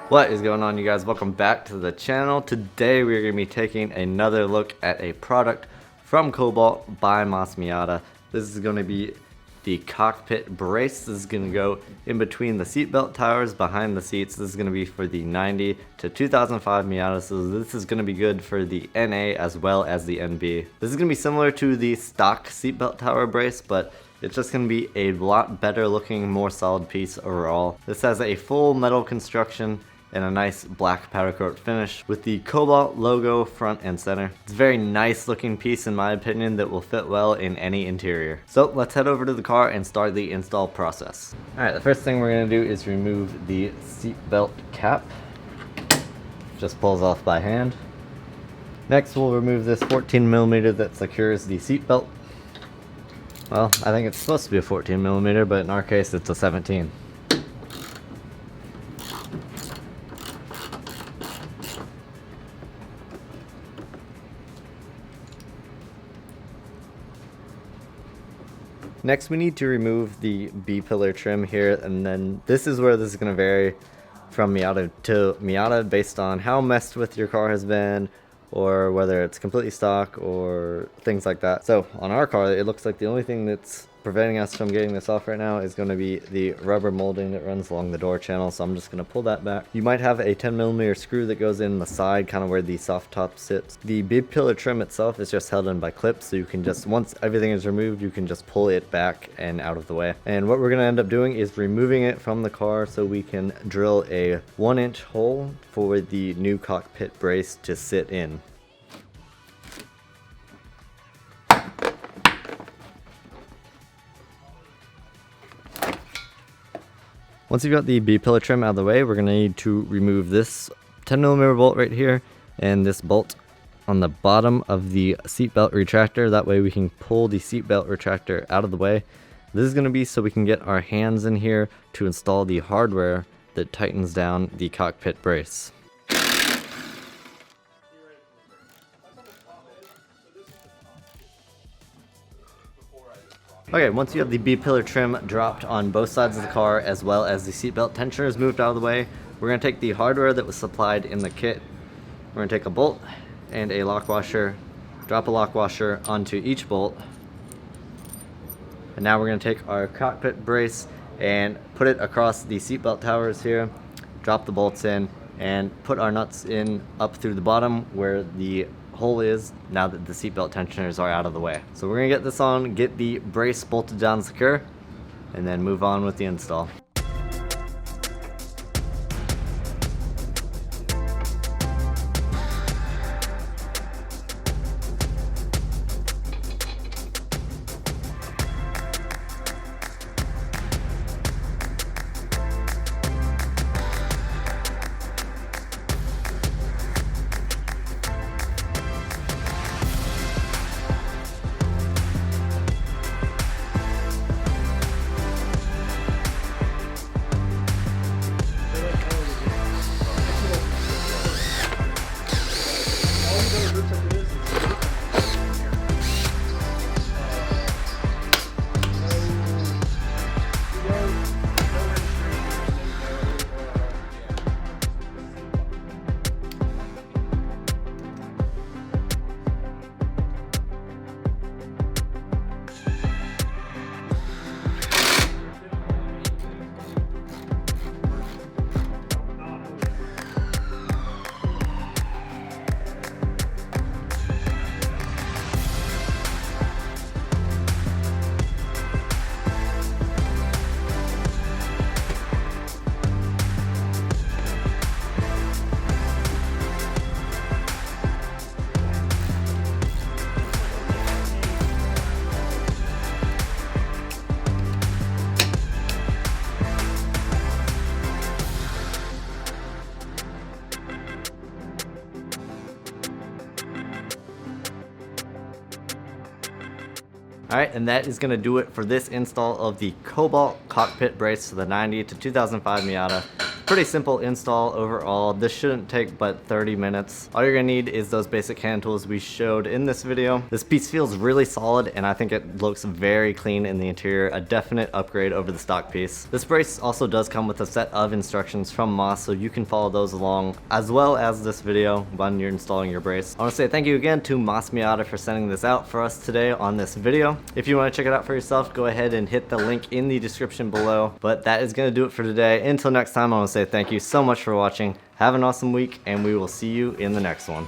What is going on, you guys? Welcome back to the channel. Today we're going to be taking another look at a product from Cobalt by Moss Miata. This is going to be the Cockpit Brace. This is going to go in between the seatbelt towers behind the seats. This is going to be for the 90 to 2005 Miata, so this is going to be good for the NA as well as the NB. This is going to be similar to the stock seatbelt tower brace, but it's just going to be a lot better looking, more solid piece overall. This has a full metal construction and a nice black powder coat finish with the Cobalt logo front and center. It's a very nice looking piece in my opinion that will fit well in any interior. So let's head over to the car and start the install process. Alright, the first thing we're going to do is remove the seatbelt cap. Just pulls off by hand. Next we'll remove this 14mm that secures the seatbelt. Well, I think it's supposed to be a 14mm, but in our case it's a 17. Next we need to remove the B-pillar trim here, and then this is where this is going to vary from Miata to Miata based on how messed with your car has been, or whether it's completely stock or things like that. So on our car, it looks like the only thing that's preventing us from getting this off right now is going to be the rubber molding that runs along the door channel, so I'm just going to pull that back. You might have a 10mm screw that goes in the side, kind of where the soft top sits. The B-pillar trim itself is just held in by clips, so you can just, once everything is removed, you can just pull it back and out of the way. And what we're going to end up doing is removing it from the car so we can drill a 1-inch hole for the new cockpit brace to sit in. Once you've got the B-pillar trim out of the way, we're going to need to remove this 10mm bolt right here and this bolt on the bottom of the seatbelt retractor. That way we can pull the seatbelt retractor out of the way. This is going to be so we can get our hands in here to install the hardware that tightens down the cockpit brace. Okay, once you have the B-pillar trim dropped on both sides of the car as well as the seatbelt tensioners moved out of the way, we're going to take the hardware that was supplied in the kit. We're going to take a bolt and a lock washer, drop a lock washer onto each bolt, and now we're going to take our cockpit brace and put it across the seatbelt towers here, drop the bolts in, and put our nuts in up through the bottom where the hole is now that the seatbelt tensioners are out of the way. So we're gonna get this on, get the brace bolted down secure, and then move on with the install. Alright, and that is going to do it for this install of the Cobalt Cockpit Brace for the 90 to 2005 Miata. Pretty simple install overall. This shouldn't take but 30 minutes. All you're gonna need is those basic hand tools we showed in this video. This piece feels really solid and I think it looks very clean in the interior, a definite upgrade over the stock piece. This brace also does come with a set of instructions from Moss, so you can follow those along as well as this video when you're installing your brace. I want to say thank you again to Moss Miata for sending this out for us today on this video. If you want to check it out for yourself, go ahead and hit the link in the description below. But that is going to do it for today. Until next time, I want to say thank you so much for watching. Have an awesome week, and we will see you in the next one.